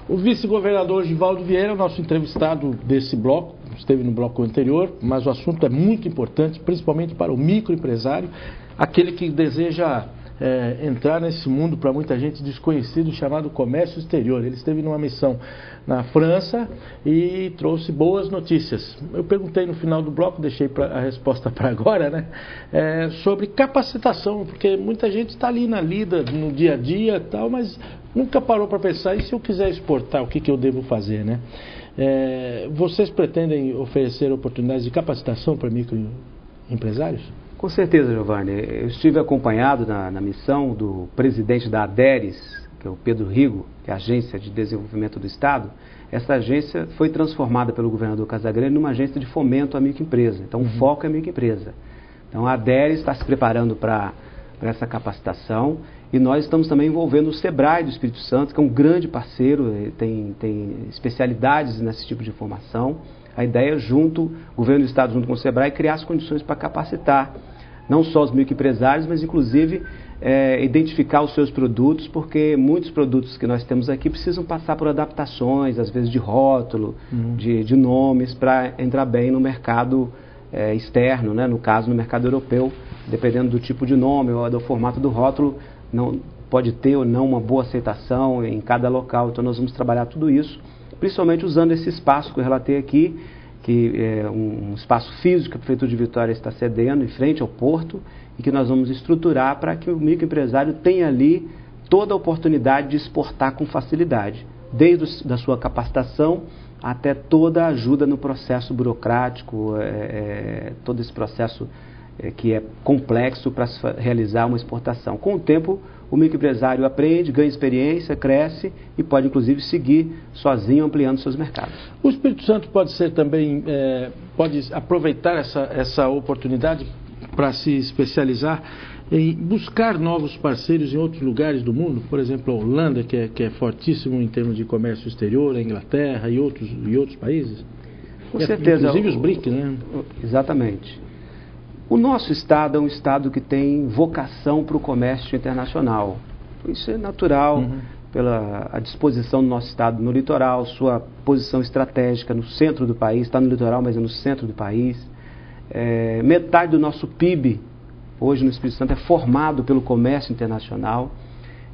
O vice-governador Givaldo Vieira, nosso entrevistado desse bloco, esteve no bloco anterior, mas o assunto é muito importante, principalmente para o microempresário, aquele que deseja entrar nesse mundo para muita gente desconhecido chamado comércio exterior. Ele esteve numa missão na França e trouxe boas notícias. Eu perguntei no final do bloco, deixei a resposta para agora, né? Sobre capacitação, porque muita gente está ali na lida, no dia a dia e tal, mas nunca parou para pensar, e se eu quiser exportar, o que eu devo fazer, né? Vocês pretendem oferecer oportunidades de capacitação para microempresários? Com certeza, Giovanni. Eu estive acompanhado na missão do presidente da ADERES, que é o Pedro Rigo, que é a Agência de Desenvolvimento do Estado. Essa agência foi transformada pelo governador Casagrande numa agência de fomento à microempresa. Então, o foco é a microempresa. Então, a ADERES está se preparando para essa capacitação e nós estamos também envolvendo o SEBRAE do Espírito Santo, que é um grande parceiro, tem especialidades nesse tipo de formação. A ideia, o governo do Estado junto com o SEBRAE, criar as condições para capacitar não só os microempresários, mas inclusive identificar os seus produtos, porque muitos produtos que nós temos aqui precisam passar por adaptações, às vezes de rótulo, de nomes, para entrar bem no mercado externo, né? No caso, no mercado europeu, dependendo do tipo de nome ou do formato do rótulo, não pode ter ou não uma boa aceitação em cada local. Então nós vamos trabalhar tudo isso, principalmente usando esse espaço que eu relatei aqui, que é um espaço físico que a Prefeitura de Vitória está cedendo em frente ao porto e que nós vamos estruturar para que o microempresário tenha ali toda a oportunidade de exportar com facilidade, desde a sua capacitação até toda a ajuda no processo burocrático, todo esse processo que é complexo para se realizar uma exportação. Com o tempo, o microempresário aprende, ganha experiência, cresce e pode inclusive seguir sozinho ampliando seus mercados. O Espírito Santo pode ser também, pode aproveitar essa oportunidade para se especializar em buscar novos parceiros em outros lugares do mundo, por exemplo, a Holanda, que é fortíssimo em termos de comércio exterior, a Inglaterra e outros países? Com certeza. Inclusive os BRIC, né? Exatamente. O nosso estado é um estado que tem vocação para o comércio internacional. Isso é natural, pela a disposição do nosso estado no litoral, sua posição estratégica no centro do país, está no litoral, mas é no centro do país. Metade do nosso PIB, hoje no Espírito Santo, é formado pelo comércio internacional.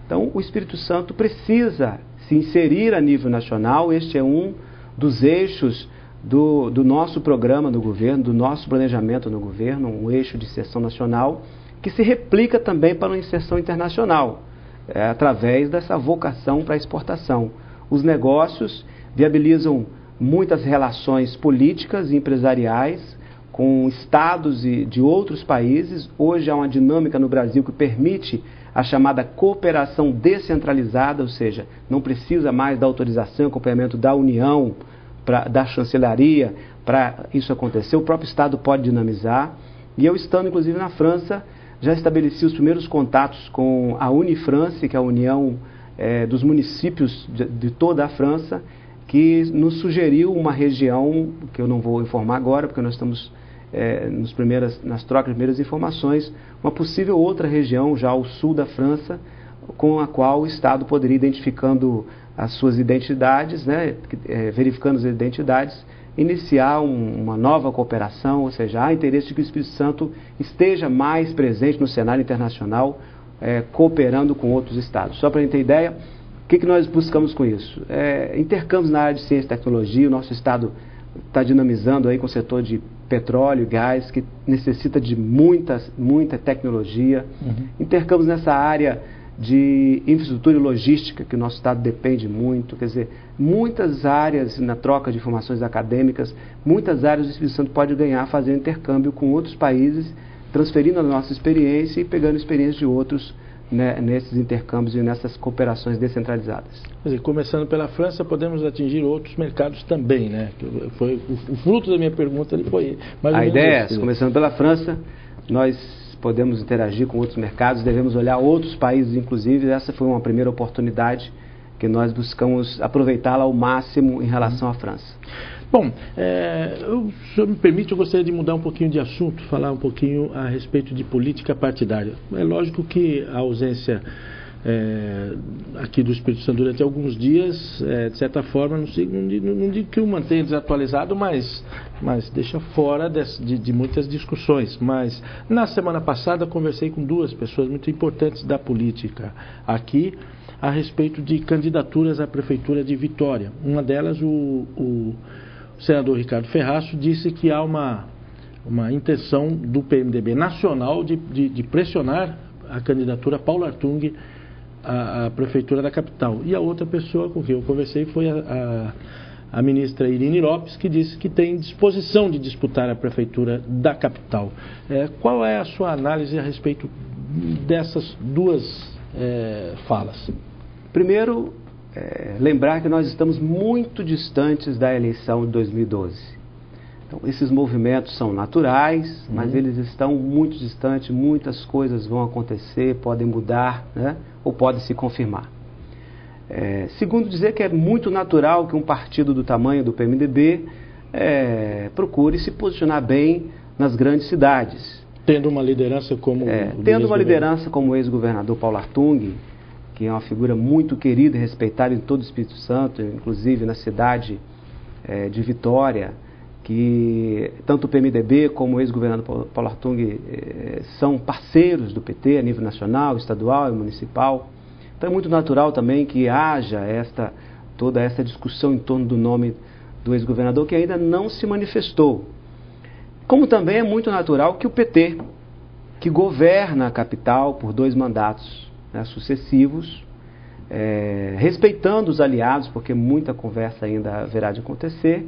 Então, o Espírito Santo precisa se inserir a nível nacional. Este é um dos eixos do nosso programa no governo, do nosso planejamento no governo, um eixo de inserção nacional, que se replica também para uma inserção internacional, através dessa vocação para a exportação. Os negócios viabilizam muitas relações políticas e empresariais com estados de outros países. Hoje há uma dinâmica no Brasil que permite a chamada cooperação descentralizada, ou seja, não precisa mais da autorização e acompanhamento da União, da chancelaria, para isso acontecer. O próprio Estado pode dinamizar. E eu, estando inclusive na França, já estabeleci os primeiros contatos com a Unifrance, que é a união dos municípios de toda a França, que nos sugeriu uma região, que eu não vou informar agora, porque nós estamos nas trocas de primeiras informações, uma possível outra região, já ao sul da França, com a qual o Estado poderia, identificando as suas identidades, né, verificando as identidades, iniciar uma nova cooperação, ou seja, há interesse de que o Espírito Santo esteja mais presente no cenário internacional, cooperando com outros estados. Só para a gente ter ideia, o que nós buscamos com isso? Intercâmbios na área de ciência e tecnologia. O nosso estado está dinamizando aí com o setor de petróleo e gás, que necessita de muita tecnologia. Intercâmbios nessa área de infraestrutura e logística, que o nosso estado depende muito. Quer dizer, muitas áreas na troca de informações acadêmicas, muitas áreas o Espírito Santo pode ganhar fazendo intercâmbio com outros países, transferindo a nossa experiência e pegando experiências de outros, né, nesses intercâmbios e nessas cooperações descentralizadas. Quer dizer, começando pela França, podemos atingir outros mercados também, né? Foi o fruto da minha pergunta, ele foi mais ou menos. A ideia é essa, começando pela França, nós podemos interagir com outros mercados, devemos olhar outros países, inclusive. Essa foi uma primeira oportunidade que nós buscamos aproveitá-la ao máximo em relação à França. Bom, se o senhor me permite, eu gostaria de mudar um pouquinho de assunto, falar um pouquinho a respeito de política partidária. É lógico que a ausência aqui do Espírito Santo durante alguns dias, de certa forma, não digo que o mantenha desatualizado, mas deixa fora de muitas discussões. Mas na semana passada conversei com duas pessoas muito importantes da política aqui a respeito de candidaturas à Prefeitura de Vitória. Uma delas, o senador Ricardo Ferraço, disse que há uma intenção do PMDB nacional de pressionar a candidatura Paulo Artung à Prefeitura da capital. E a outra pessoa com quem eu conversei foi a ministra Irine Lopes, que disse que tem disposição de disputar a Prefeitura da capital. Qual é a sua análise a respeito dessas duas falas? Primeiro, lembrar que nós estamos muito distantes da eleição de 2012. Então, esses movimentos são naturais, mas eles estão muito distantes, muitas coisas vão acontecer, podem mudar, né? Ou podem se confirmar. Segundo, dizer que é muito natural que um partido do tamanho do PMDB procure se posicionar bem nas grandes cidades. Tendo uma liderança como o ex-governador Paulo Artung, que é uma figura muito querida e respeitada em todo o Espírito Santo, inclusive na cidade de Vitória, que tanto o PMDB como o ex-governador Paulo Artung são parceiros do PT a nível nacional, estadual e municipal. Então é muito natural também que haja toda essa discussão em torno do nome do ex-governador, que ainda não se manifestou. Como também é muito natural que o PT, que governa a capital por 2 mandatos, né, sucessivos, respeitando os aliados, porque muita conversa ainda haverá de acontecer,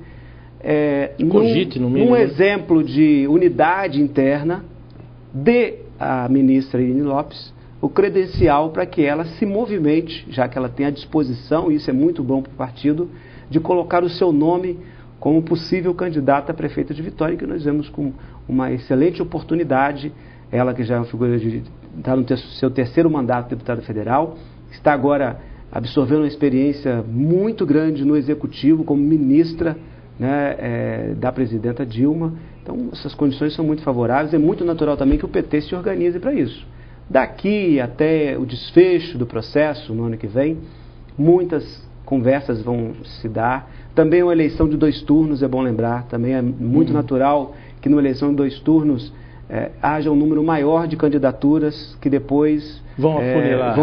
num exemplo de unidade interna, dê à ministra Irine Lopes o credencial para que ela se movimente, já que ela tem à disposição, e isso é muito bom para o partido, de colocar o seu nome como possível candidata a prefeita de Vitória, que nós vemos com uma excelente oportunidade. Ela, que já é uma figura está no seu 3º mandato de deputada federal, está agora absorvendo uma experiência muito grande no executivo como ministra, né, da presidenta Dilma. Então essas condições são muito favoráveis. É muito natural também que o PT se organize para isso. Daqui até o desfecho do processo no ano que vem, muitas conversas vão se dar. Também uma eleição de 2 turnos, é bom lembrar, também é muito natural que numa eleição de 2 turnos haja um número maior de candidaturas que depois vão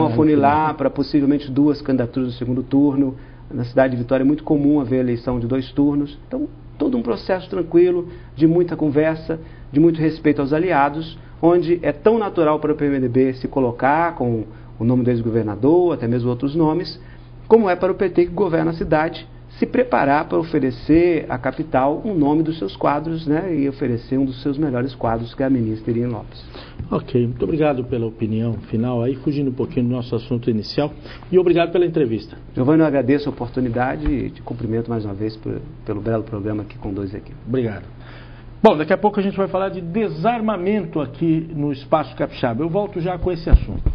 afunilar para possivelmente 2 candidaturas no segundo turno. Na cidade de Vitória é muito comum haver eleição de 2 turnos. Então, todo um processo tranquilo, de muita conversa, de muito respeito aos aliados, onde é tão natural para o PMDB se colocar com o nome do ex-governador, até mesmo outros nomes, como é para o PT, que governa a cidade, se preparar para oferecer à capital um nome dos seus quadros, né, e oferecer um dos seus melhores quadros, que é a ministra Irine Lopes. Ok, muito obrigado pela opinião final aí, fugindo um pouquinho do nosso assunto inicial, e obrigado pela entrevista. Giovanni, eu agradeço a oportunidade e te cumprimento mais uma vez pelo belo programa que conduz aqui. Obrigado. Bom, daqui a pouco a gente vai falar de desarmamento aqui no Espaço Capixaba. Eu volto já com esse assunto.